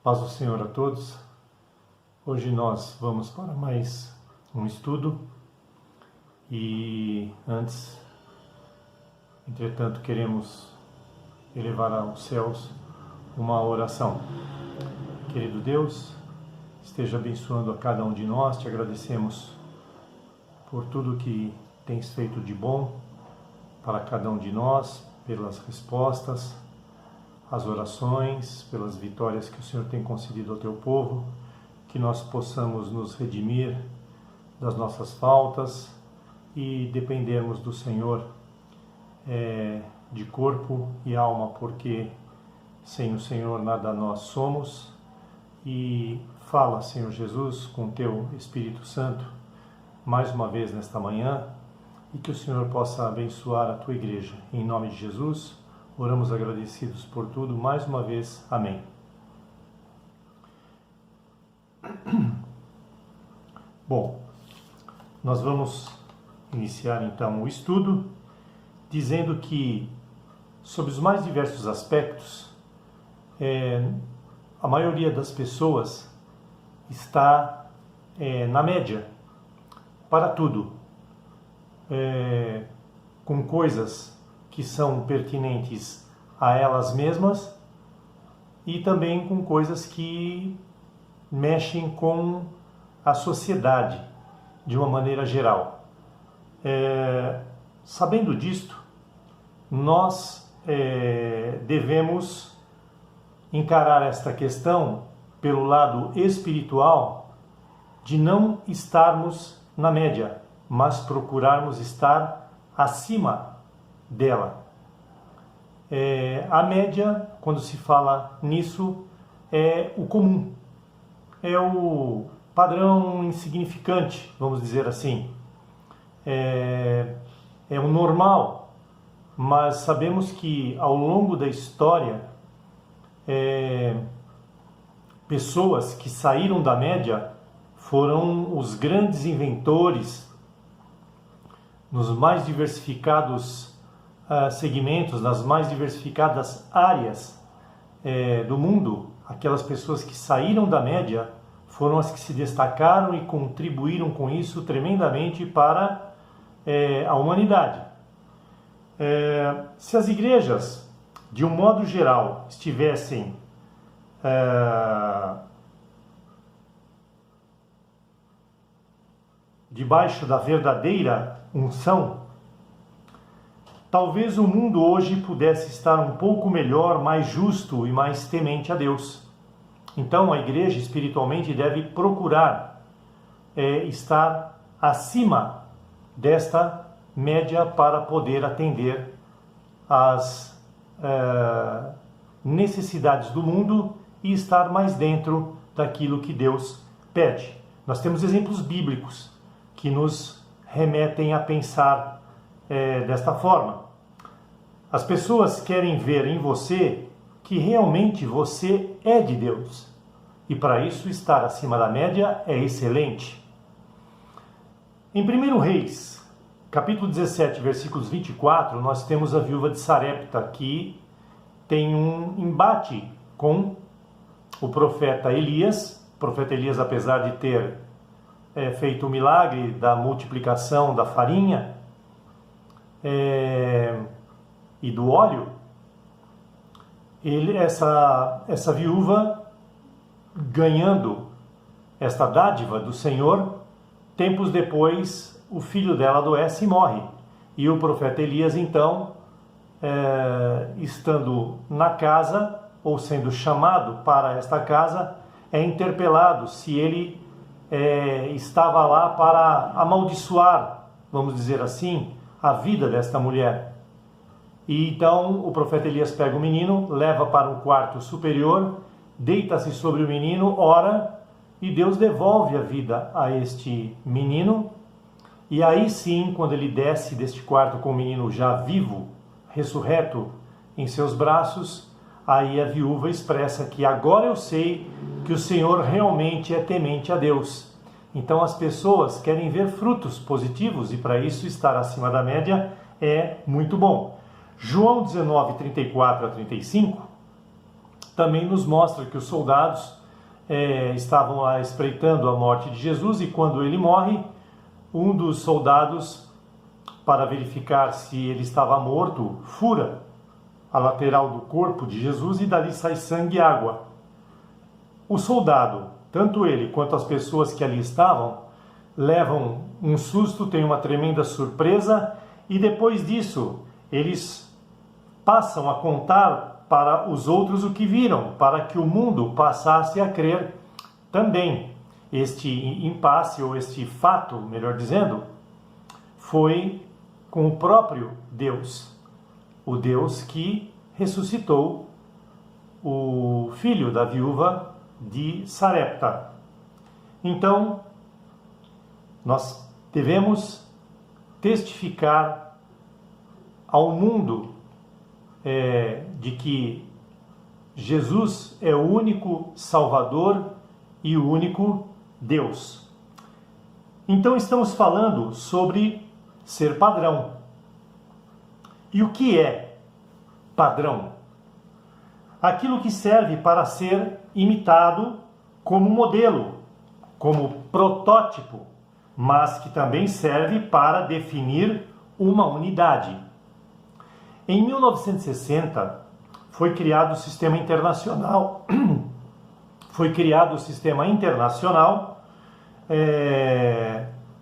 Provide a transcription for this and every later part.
Paz do Senhor a todos. Hoje nós vamos para mais um estudo e entretanto, queremos elevar aos céus uma oração. Querido Deus, esteja abençoando a cada um de nós, te agradecemos por tudo que tens feito de bom para cada um de nós, pelas respostas as orações, pelas vitórias que o Senhor tem concedido ao teu povo, que nós possamos nos redimir das nossas faltas e dependermos do Senhor de corpo e alma, porque sem o Senhor nada nós somos. E fala, Senhor Jesus, com teu Espírito Santo, mais uma vez nesta manhã, e que o Senhor possa abençoar a tua igreja. Em nome de Jesus, oramos agradecidos por tudo, mais uma vez. Amém. Bom, nós vamos iniciar então o estudo, dizendo que, sob os mais diversos aspectos, a maioria das pessoas está na média, para tudo, com coisas que são pertinentes a elas mesmas e também com coisas que mexem com a sociedade de uma maneira geral. Sabendo disto, nós devemos encarar esta questão pelo lado espiritual de não estarmos na média, mas procurarmos estar acima dela. A média, quando se fala nisso, é o comum, é o padrão insignificante, vamos dizer assim, é o normal, mas sabemos que ao longo da história, pessoas que saíram da média foram os grandes inventores nos mais diversificados segmentos, nas mais diversificadas áreas do mundo. Aquelas pessoas que saíram da média foram as que se destacaram e contribuíram com isso tremendamente para a humanidade. Se as igrejas, de um modo geral, estivessem debaixo da verdadeira unção, talvez o mundo hoje pudesse estar um pouco melhor, mais justo e mais temente a Deus. Então a igreja espiritualmente deve procurar estar acima desta média para poder atender às necessidades do mundo e estar mais dentro daquilo que Deus pede. Nós temos exemplos bíblicos que nos remetem a pensar desta forma. As pessoas querem ver em você que realmente você é de Deus. E para isso estar acima da média é excelente. Em 1 Reis, capítulo 17, versículos 24, nós temos a viúva de Sarepta, que tem um embate com o profeta Elias. O profeta Elias, apesar de ter feito o milagre da multiplicação da farinha e do óleo, essa viúva, ganhando esta dádiva do Senhor, tempos depois o filho dela adoece e morre. E o profeta Elias, então, estando na casa, ou sendo chamado para esta casa, é interpelado se ele estava lá para amaldiçoar, vamos dizer assim, a vida desta mulher. E então o profeta Elias pega o menino, leva para um quarto superior, deita-se sobre o menino, ora, e Deus devolve a vida a este menino. E aí sim, quando ele desce deste quarto com o menino já vivo, ressurreto em seus braços, aí a viúva expressa que agora eu sei que o Senhor realmente é temente a Deus. Então as pessoas querem ver frutos positivos e para isso estar acima da média é muito bom. João 19, 34 a 35 também nos mostra que os soldados estavam lá espreitando a morte de Jesus, e quando ele morre, um dos soldados, para verificar se ele estava morto, fura a lateral do corpo de Jesus e dali sai sangue e água. O soldado, tanto ele quanto as pessoas que ali estavam, levam um susto, têm uma tremenda surpresa, e depois disso eles passam a contar para os outros o que viram, para que o mundo passasse a crer também. Este impasse, ou este fato, melhor dizendo, foi com o próprio Deus, o Deus que ressuscitou o filho da viúva de Sarepta. Então, nós devemos testificar ao mundo de que Jesus é o único Salvador e o único Deus. Então estamos falando sobre ser padrão. E o que é padrão? Aquilo que serve para ser imitado como modelo, como protótipo, mas que também serve para definir uma unidade. Em 1960 foi criado o Sistema Internacional.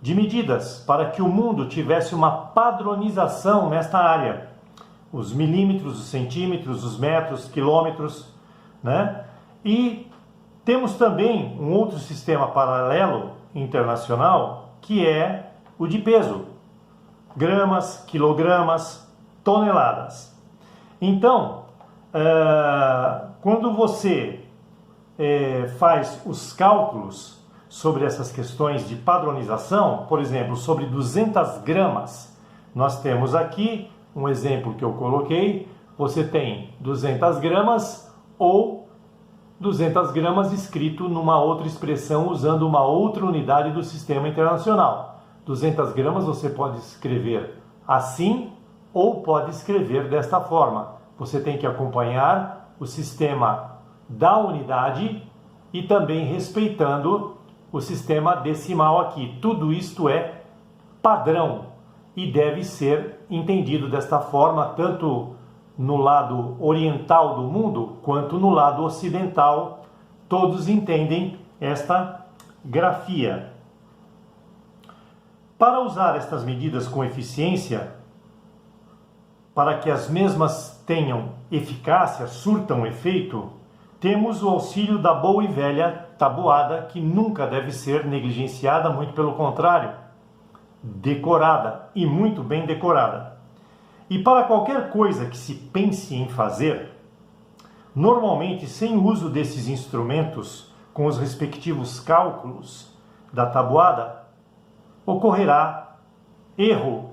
De medidas para que o mundo tivesse uma padronização nesta área. Os milímetros, os centímetros, os metros, quilômetros, né? E temos também um outro sistema paralelo internacional, que é o de peso. Gramas, quilogramas, toneladas. Então, quando você faz os cálculos sobre essas questões de padronização, por exemplo, sobre 200 gramas, nós temos aqui um exemplo que eu coloquei. Você tem 200 gramas ou 200 gramas escrito numa outra expressão usando uma outra unidade do sistema internacional. 200 gramas você pode escrever assim ou pode escrever desta forma. Você tem que acompanhar o sistema da unidade e também respeitando o sistema decimal aqui. Tudo isto é padrão e deve ser entendido desta forma, tanto no lado oriental do mundo quanto no lado ocidental. Todos entendem esta grafia. Para usar estas medidas com eficiência, para que as mesmas tenham eficácia, surtam efeito, temos o auxílio da boa e velha tabuada, que nunca deve ser negligenciada, muito pelo contrário, decorada, e muito bem decorada. E para qualquer coisa que se pense em fazer, normalmente sem uso desses instrumentos, com os respectivos cálculos da tabuada, ocorrerá erro.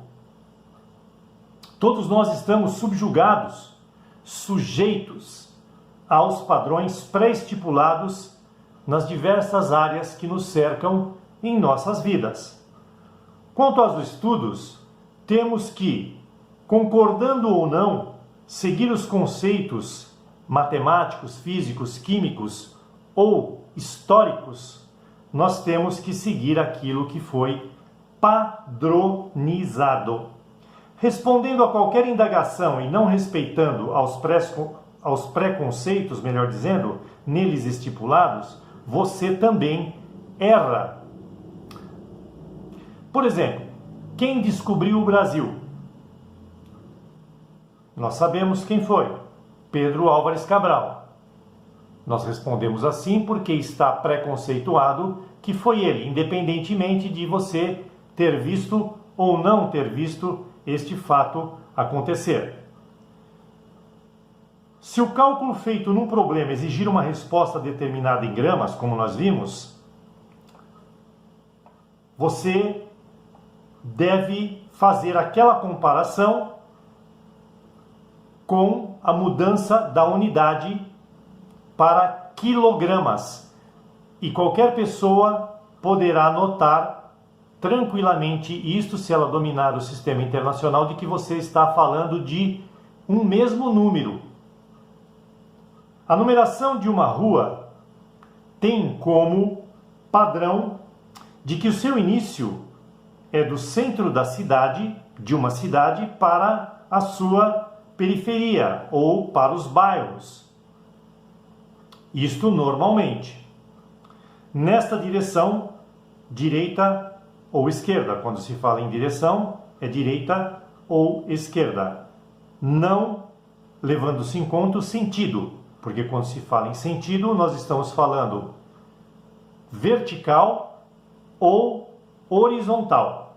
Todos nós estamos subjugados, sujeitos aos padrões pré-estipulados nas diversas áreas que nos cercam em nossas vidas. Quanto aos estudos, temos que, concordando ou não, seguir os conceitos matemáticos, físicos, químicos ou históricos. Nós temos que seguir aquilo que foi padronizado. Respondendo a qualquer indagação e não respeitando aos preconceitos, melhor dizendo, neles estipulados, você também erra. Por exemplo, quem descobriu o Brasil? Nós sabemos quem foi: Pedro Álvares Cabral. Nós respondemos assim porque está preconceituado que foi ele, independentemente de você ter visto ou não ter visto este fato acontecer. Se o cálculo feito num problema exigir uma resposta determinada em gramas, como nós vimos, você deve fazer aquela comparação com a mudança da unidade para quilogramas. E qualquer pessoa poderá notar tranquilamente isto, se ela dominar o sistema internacional, de que você está falando de um mesmo número. A numeração de uma rua tem como padrão de que o seu início é do centro da cidade, de uma cidade, para a sua periferia ou para os bairros. Isto normalmente. Nesta direção, direita ou esquerda. Quando se fala em direção, é direita ou esquerda. Não levando-se em conta o sentido, porque quando se fala em sentido, nós estamos falando vertical ou horizontal.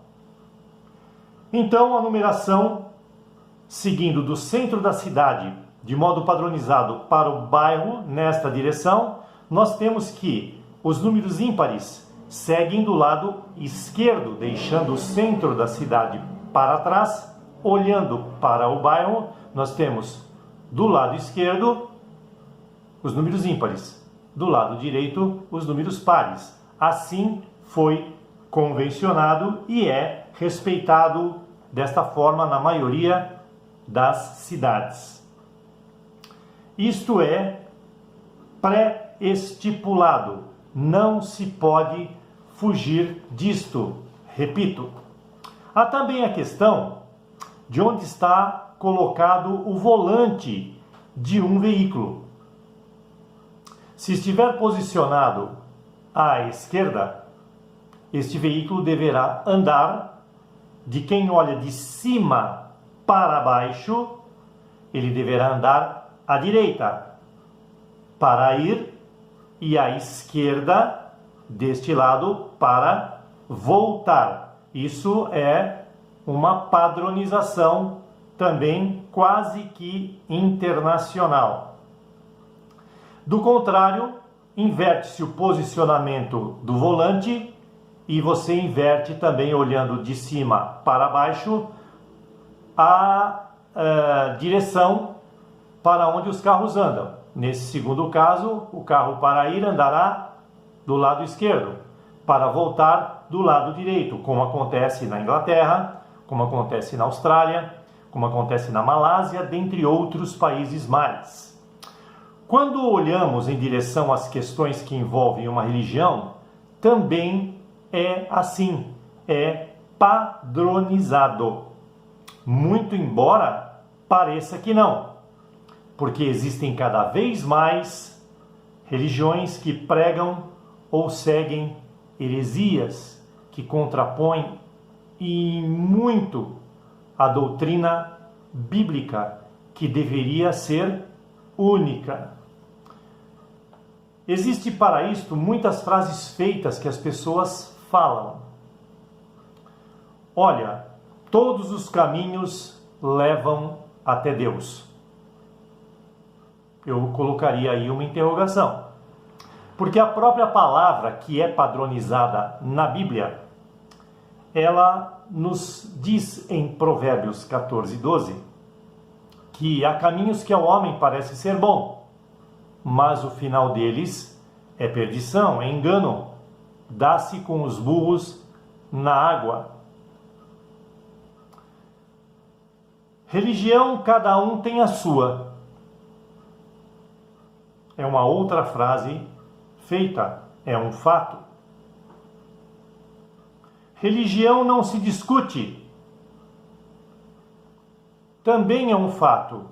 Então, a numeração, seguindo do centro da cidade, de modo padronizado para o bairro, nesta direção, nós temos que os números ímpares seguem do lado esquerdo, deixando o centro da cidade para trás, olhando para o bairro, nós temos do lado esquerdo os números ímpares, do lado direito os números pares. Assim foi convencionado e é respeitado desta forma na maioria das cidades. Isto é pré-estipulado, não se pode fugir disto. Repito, há também a questão de onde está colocado o volante de um veículo. Se estiver posicionado à esquerda, este veículo deverá andar de quem olha de cima para baixo, ele deverá andar à direita para ir e à esquerda deste lado para voltar. Isso é uma padronização também quase que internacional. Do contrário, inverte-se o posicionamento do volante e você inverte também, olhando de cima para baixo, a direção para onde os carros andam. Nesse segundo caso, o carro para ir andará do lado esquerdo, para voltar do lado direito, como acontece na Inglaterra, como acontece na Austrália, como acontece na Malásia, dentre outros países mais. Quando olhamos em direção às questões que envolvem uma religião, também é assim, é padronizado. Muito embora pareça que não, porque existem cada vez mais religiões que pregam ou seguem heresias, que contrapõem e muito a doutrina bíblica, que deveria ser única. Existe para isto muitas frases feitas que as pessoas falam. Olha, todos os caminhos levam até Deus. Eu colocaria aí uma interrogação. Porque a própria palavra que é padronizada na Bíblia, ela nos diz em Provérbios 14:12, que há caminhos que ao homem parece ser bom, mas o final deles é perdição, é engano, dá-se com os burros na água. Religião, cada um tem a sua. É uma outra frase feita, é um fato. Religião não se discute. Também é um fato.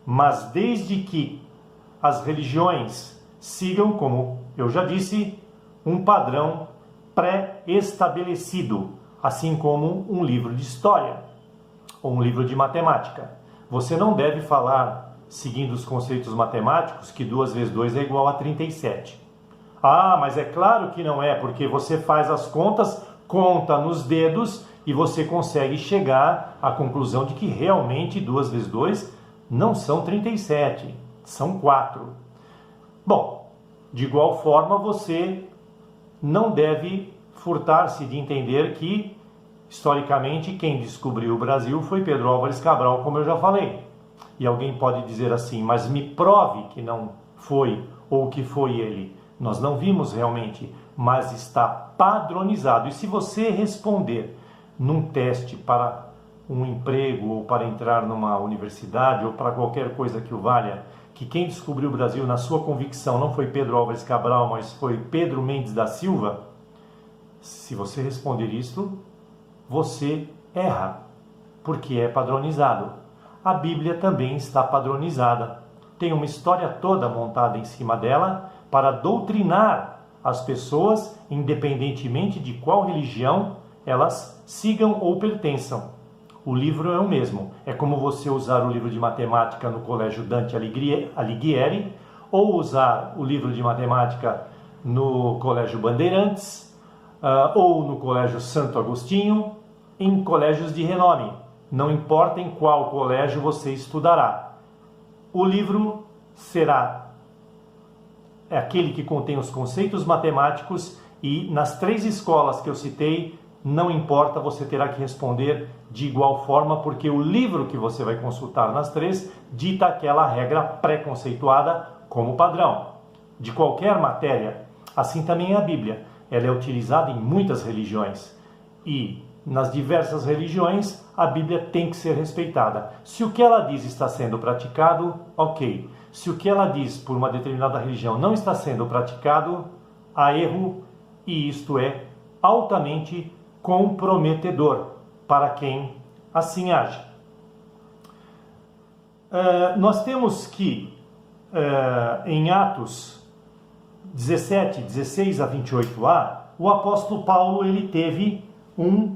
Mas desde que as religiões sigam, como eu já disse, um padrão pré-estabelecido, assim como um livro de história ou um livro de matemática. Você não deve falar, seguindo os conceitos matemáticos, que 2 vezes 2 é igual a 37. Ah, mas é claro que não é, porque você faz as contas, conta nos dedos e você consegue chegar à conclusão de que realmente 2 vezes 2 não são 37, são 4. Bom, de igual forma você não deve furtar-se de entender que, historicamente, quem descobriu o Brasil foi Pedro Álvares Cabral, como eu já falei. E alguém pode dizer assim, mas me prove que não foi ou que foi ele. Nós não vimos realmente, mas está padronizado. E se você responder num teste para um emprego ou para entrar numa universidade ou para qualquer coisa que o valha, que quem descobriu o Brasil na sua convicção não foi Pedro Álvares Cabral, mas foi Pedro Mendes da Silva, se você responder isto, você erra, porque é padronizado. A Bíblia também está padronizada. Tem uma história toda montada em cima dela para doutrinar as pessoas, independentemente de qual religião elas sigam ou pertençam. O livro é o mesmo. É como você usar o livro de matemática no Colégio Dante Alighieri ou usar o livro de matemática no Colégio Bandeirantes ou no Colégio Santo Agostinho, em colégios de renome. Não importa em qual colégio você estudará. O livro será aquele que contém os conceitos matemáticos e nas 3 escolas que eu citei, não importa, você terá que responder de igual forma, porque o livro que você vai consultar nas 3 dita aquela regra pré-conceituada como padrão de qualquer matéria. Assim também é a Bíblia. Ela é utilizada em muitas religiões e nas diversas religiões a Bíblia tem que ser respeitada. Se o que ela diz está sendo praticado, ok. Se o que ela diz por uma determinada religião não está sendo praticado, há erro, e isto é altamente comprometedor para quem assim age. Nós temos que, em Atos 17, 16 a 28a, o apóstolo Paulo ele teve um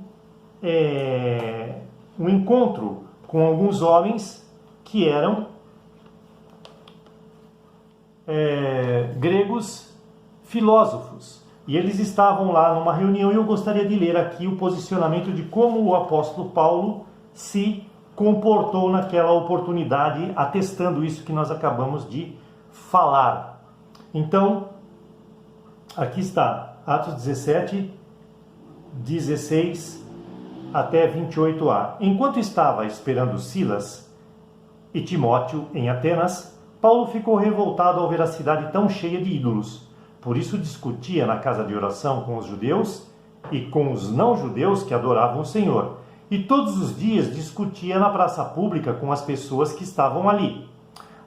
encontro com alguns homens que eram gregos filósofos. E eles estavam lá numa reunião e eu gostaria de ler aqui o posicionamento de como o apóstolo Paulo se comportou naquela oportunidade, atestando isso que nós acabamos de falar. Então, aqui está, Atos 17, 16 até 28a. Enquanto estava esperando Silas e Timóteo em Atenas, Paulo ficou revoltado ao ver a cidade tão cheia de ídolos. Por isso discutia na casa de oração com os judeus e com os não-judeus que adoravam o Senhor. E todos os dias discutia na praça pública com as pessoas que estavam ali.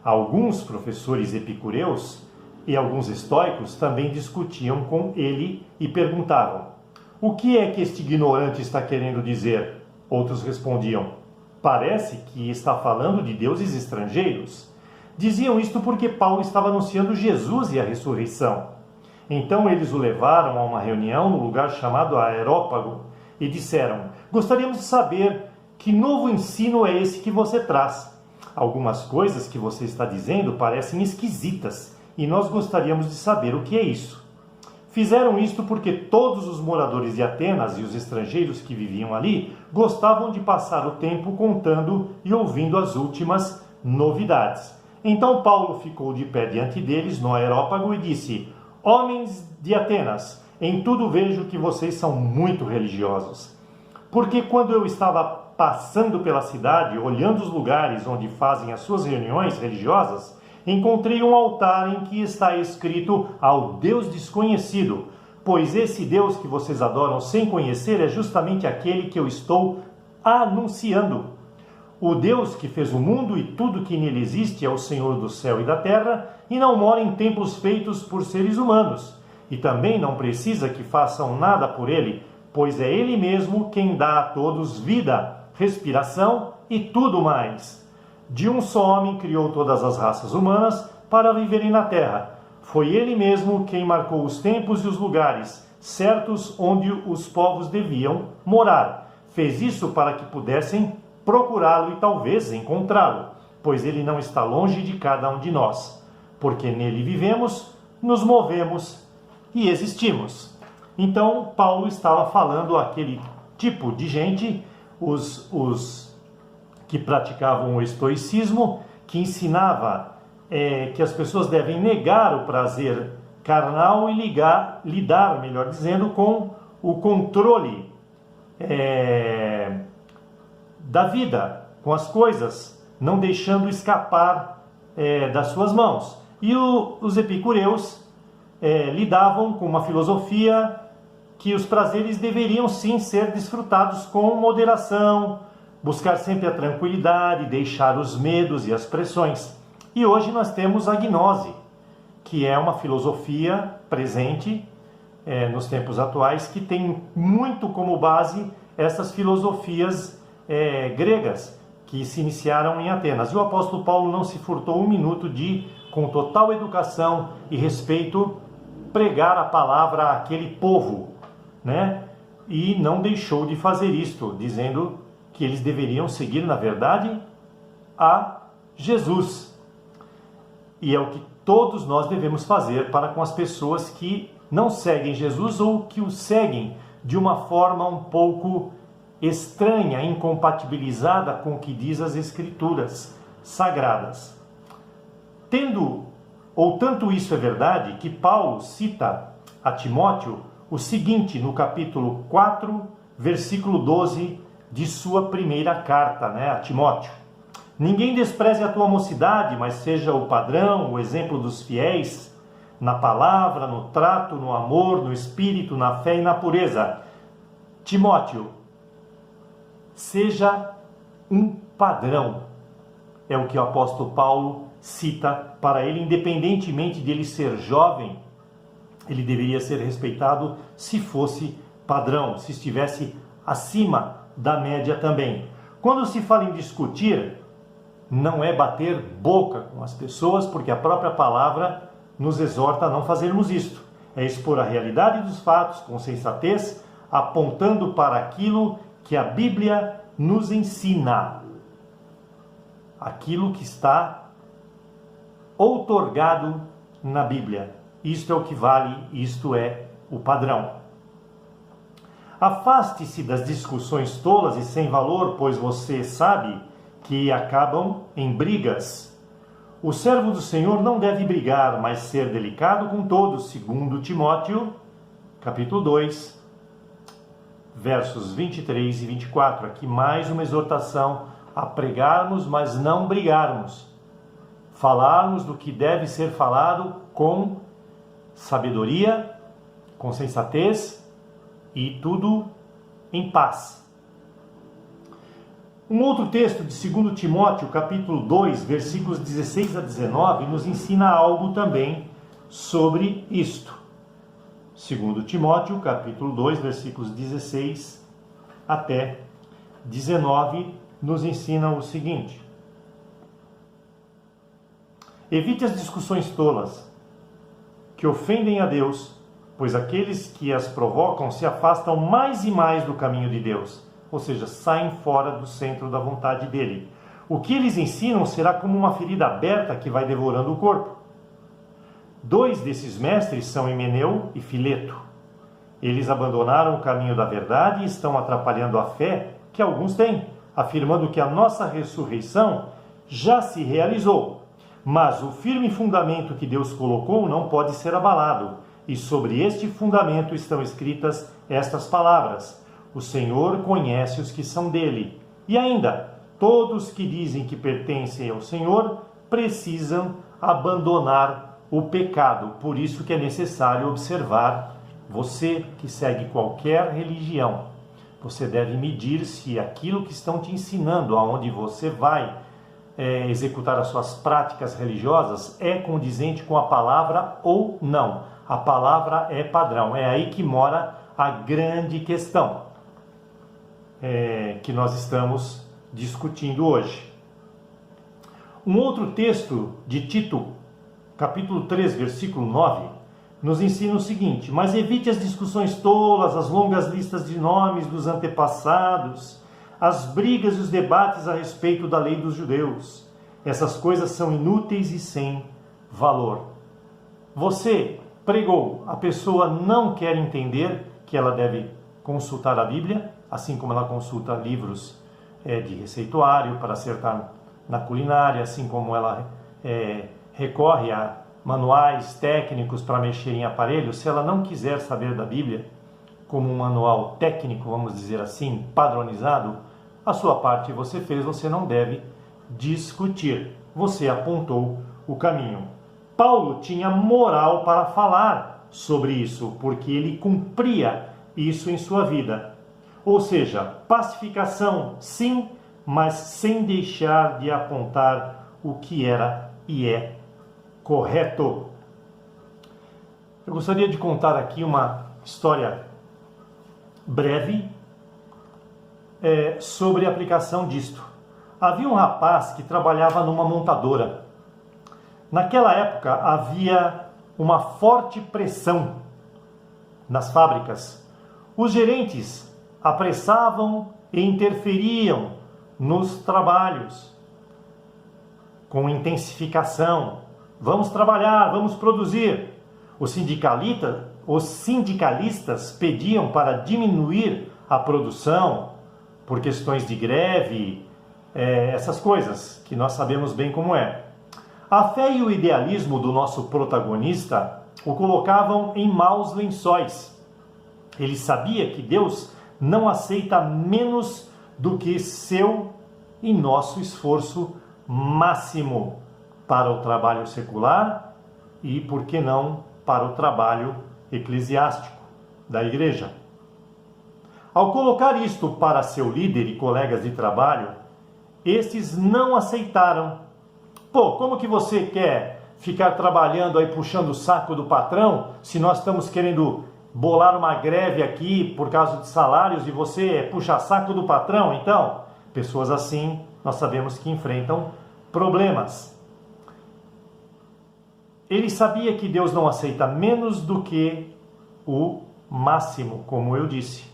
Alguns professores epicureus e alguns estoicos também discutiam com ele e perguntavam: o que é que este ignorante está querendo dizer? Outros respondiam: parece que está falando de deuses estrangeiros. Diziam isto porque Paulo estava anunciando Jesus e a ressurreição. Então eles o levaram a uma reunião no lugar chamado Areópago e disseram: gostaríamos de saber que novo ensino é esse que você traz. Algumas coisas que você está dizendo parecem esquisitas e nós gostaríamos de saber o que é isso. Fizeram isto porque todos os moradores de Atenas e os estrangeiros que viviam ali gostavam de passar o tempo contando e ouvindo as últimas novidades. Então Paulo ficou de pé diante deles no Areópago e disse: homens de Atenas, em tudo vejo que vocês são muito religiosos. Porque quando eu estava passando pela cidade, olhando os lugares onde fazem as suas reuniões religiosas, encontrei um altar em que está escrito ao Deus desconhecido, pois esse Deus que vocês adoram sem conhecer é justamente aquele que eu estou anunciando. O Deus que fez o mundo e tudo que nele existe é o Senhor do céu e da terra e não mora em templos feitos por seres humanos. E também não precisa que façam nada por ele, pois é ele mesmo quem dá a todos vida, respiração e tudo mais. De um só homem criou todas as raças humanas para viverem na terra. Foi ele mesmo quem marcou os tempos e os lugares certos onde os povos deviam morar. Fez isso para que pudessem procurá-lo e talvez encontrá-lo, pois ele não está longe de cada um de nós, porque nele vivemos, nos movemos e existimos. Então, Paulo estava falando àquele tipo de gente, os que praticavam o estoicismo, que ensinava que as pessoas devem negar o prazer carnal e lidar, melhor dizendo, com o controle da vida, com as coisas, não deixando escapar das suas mãos. E os epicureus lidavam com uma filosofia que os prazeres deveriam sim ser desfrutados com moderação, buscar sempre a tranquilidade, deixar os medos e as pressões. E hoje nós temos a gnose, que é uma filosofia presente nos tempos atuais, que tem muito como base essas filosofias gregas que se iniciaram em Atenas. E o apóstolo Paulo não se furtou um minuto de, com total educação e respeito, pregar a palavra àquele povo, né? E não deixou de fazer isto, dizendo que eles deveriam seguir, na verdade, a Jesus. E é o que todos nós devemos fazer para com as pessoas que não seguem Jesus ou que o seguem de uma forma um pouco estranha, incompatibilizada com o que diz as Escrituras sagradas. Tanto isso é verdade, que Paulo cita a Timóteo o seguinte no capítulo 4, versículo 12 de sua primeira carta, a Timóteo. Ninguém despreze a tua mocidade, mas seja o padrão, o exemplo dos fiéis, na palavra, no trato, no amor, no espírito, na fé e na pureza. Timóteo, seja um padrão. É o que o apóstolo Paulo cita para ele, independentemente de ele ser jovem, ele deveria ser respeitado se fosse padrão, se estivesse acima da média também. Quando se fala em discutir, não é bater boca com as pessoas, porque a própria palavra nos exorta a não fazermos isto. É expor a realidade dos fatos com sensatez, apontando para aquilo que a Bíblia nos ensina. Aquilo que está outorgado na Bíblia. Isto é o que vale, isto é o padrão. Afaste-se das discussões tolas e sem valor, pois você sabe que acabam em brigas. O servo do Senhor não deve brigar, mas ser delicado com todos, segundo Timóteo, capítulo 2, versos 23 e 24. Aqui mais uma exortação a pregarmos, mas não brigarmos. Falarmos do que deve ser falado com sabedoria, com sensatez e tudo em paz. Um outro texto de 2 Timóteo, capítulo 2, versículos 16 a 19, nos ensina algo também sobre isto. 2 Timóteo, capítulo 2, versículos 16 até 19, nos ensina o seguinte: evite as discussões tolas, que ofendem a Deus, pois aqueles que as provocam se afastam mais e mais do caminho de Deus, ou seja, saem fora do centro da vontade dele. O que eles ensinam será como uma ferida aberta que vai devorando o corpo. 2 desses mestres são Himeneu e Fileto. Eles abandonaram o caminho da verdade e estão atrapalhando a fé que alguns têm, afirmando que a nossa ressurreição já se realizou. Mas o firme fundamento que Deus colocou não pode ser abalado, e sobre este fundamento estão escritas estas palavras: o Senhor conhece os que são dele. E ainda, todos que dizem que pertencem ao Senhor precisam abandonar o pecado. Por isso que é necessário observar, você que segue qualquer religião, você deve medir se aquilo que estão te ensinando, aonde você vai executar as suas práticas religiosas, é condizente com a palavra ou não. A palavra é padrão. É aí que mora a grande questão que nós estamos discutindo hoje. Um outro texto de Tito, capítulo 3, versículo 9, nos ensina o seguinte: mas evite as discussões tolas, as longas listas de nomes dos antepassados, as brigas e os debates a respeito da lei dos judeus. Essas coisas são inúteis e sem valor. Você pregou, a pessoa não quer entender que ela deve consultar a Bíblia, assim como ela consulta livros de receituário para acertar na culinária, assim como ela recorre a manuais técnicos para mexer em aparelhos. Se ela não quiser saber da Bíblia como um manual técnico, vamos dizer assim, padronizado, a sua parte você fez, você não deve discutir. Você apontou o caminho. Paulo tinha moral para falar sobre isso, porque ele cumpria isso em sua vida. Ou seja, pacificação sim, mas sem deixar de apontar o que era e é correto. Eu gostaria de contar aqui uma história breve sobre a aplicação disto. Havia um rapaz que trabalhava numa montadora. Naquela época havia uma forte pressão nas fábricas. Os gerentes apressavam e interferiam nos trabalhos com intensificação. Vamos trabalhar, vamos produzir. Os sindicalistas pediam para diminuir a produção por questões de greve, essas coisas que nós sabemos bem como é. A fé e o idealismo do nosso protagonista o colocavam em maus lençóis. Ele sabia que Deus não aceita menos do que seu e nosso esforço máximo para o trabalho secular e, por que não, para o trabalho eclesiástico da igreja. Ao colocar isto para seu líder e colegas de trabalho, estes não aceitaram. Pô, como que você quer ficar trabalhando aí puxando o saco do patrão se nós estamos querendo bolar uma greve aqui por causa de salários e você puxa saco do patrão? Então, pessoas assim, nós sabemos que enfrentam problemas. Ele sabia que Deus não aceita menos do que o máximo, como eu disse.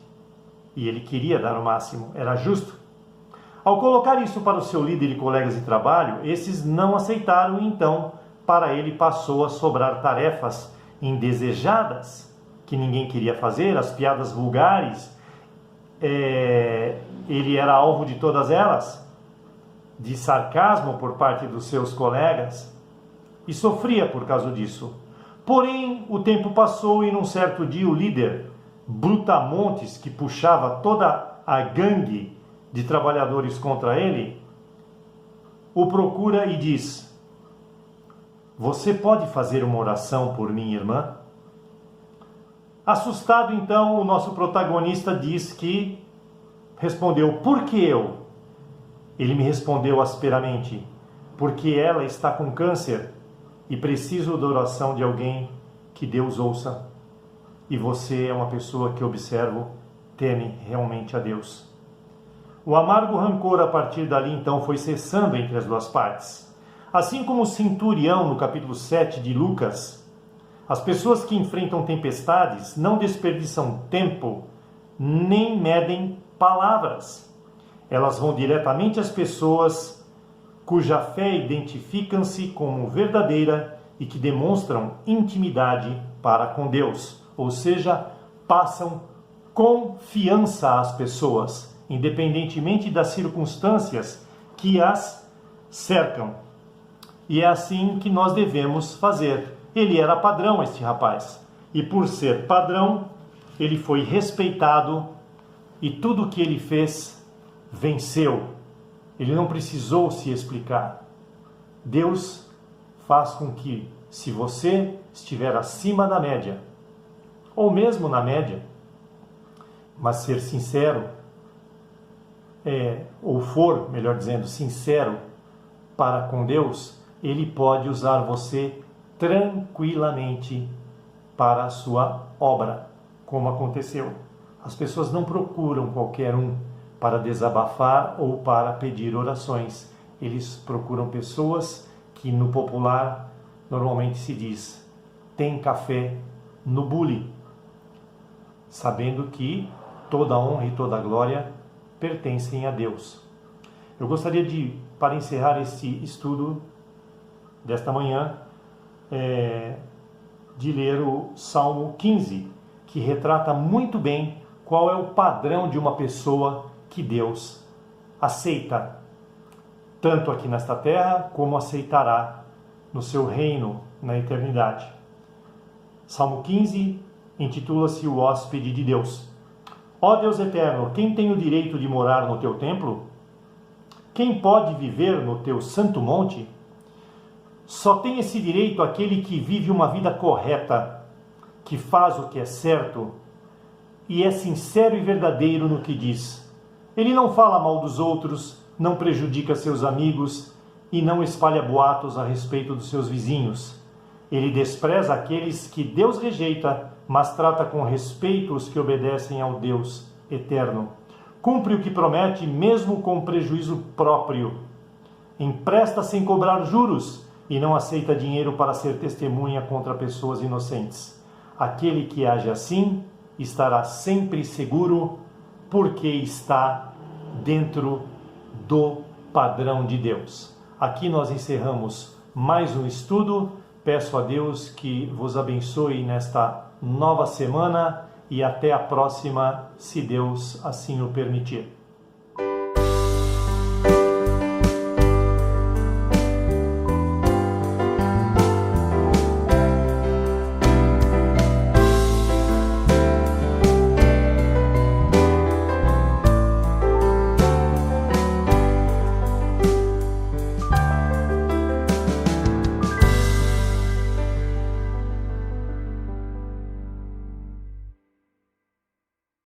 E ele queria dar o máximo, era justo. Ao colocar isso para o seu líder e colegas de trabalho, esses não aceitaram e então, para ele passou a sobrar tarefas indesejadas, que ninguém queria fazer, as piadas vulgares, ele era alvo de todas elas, de sarcasmo por parte dos seus colegas, e sofria por causa disso. Porém, o tempo passou e num certo dia o líder, Brutamontes, que puxava toda a gangue de trabalhadores contra ele, o procura e diz: "Você pode fazer uma oração por minha irmã?" Assustado, então, o nosso protagonista diz que respondeu: "Por que eu?" Ele me respondeu asperamente: "Porque ela está com câncer e preciso da oração de alguém que Deus ouça. E você é uma pessoa que observo teme realmente a Deus." O amargo rancor a partir dali então foi cessando entre as duas partes. Assim como o centurião no capítulo 7 de Lucas, as pessoas que enfrentam tempestades não desperdiçam tempo nem medem palavras. Elas vão diretamente às pessoas cuja fé identificam-se como verdadeira e que demonstram intimidade para com Deus, ou seja, passam confiança às pessoas, independentemente das circunstâncias que as cercam. E é assim que nós devemos fazer. Ele era padrão, este rapaz, e por ser padrão, ele foi respeitado e tudo o que ele fez venceu. Ele não precisou se explicar. Deus faz com que, se você estiver acima da média, ou mesmo na média, mas ser sincero, ou for, melhor dizendo, sincero para com Deus, Ele pode usar você tranquilamente para a sua obra, como aconteceu. As pessoas não procuram qualquer um para desabafar ou para pedir orações. Eles procuram pessoas que no popular normalmente se diz: tem café no bule, sabendo que toda a honra e toda a glória pertencem a Deus. Eu gostaria de, para encerrar este estudo desta manhã, de ler o Salmo 15, que retrata muito bem qual é o padrão de uma pessoa que Deus aceita, tanto aqui nesta terra, como aceitará no seu reino na eternidade. Salmo 15 intitula-se O Hóspede de Deus. Ó Deus eterno, quem tem o direito de morar no teu templo? Quem pode viver no teu santo monte? Só tem esse direito aquele que vive uma vida correta, que faz o que é certo e é sincero e verdadeiro no que diz. Ele não fala mal dos outros, não prejudica seus amigos, e não espalha boatos a respeito dos seus vizinhos. Ele despreza aqueles que Deus rejeita, mas trata com respeito os que obedecem ao Deus eterno. Cumpre o que promete, mesmo com prejuízo próprio. Empresta sem cobrar juros e não aceita dinheiro para ser testemunha contra pessoas inocentes. Aquele que age assim estará sempre seguro, porque está dentro do padrão de Deus. Aqui nós encerramos mais um estudo. Peço a Deus que vos abençoe nesta nova semana e até a próxima, se Deus assim o permitir.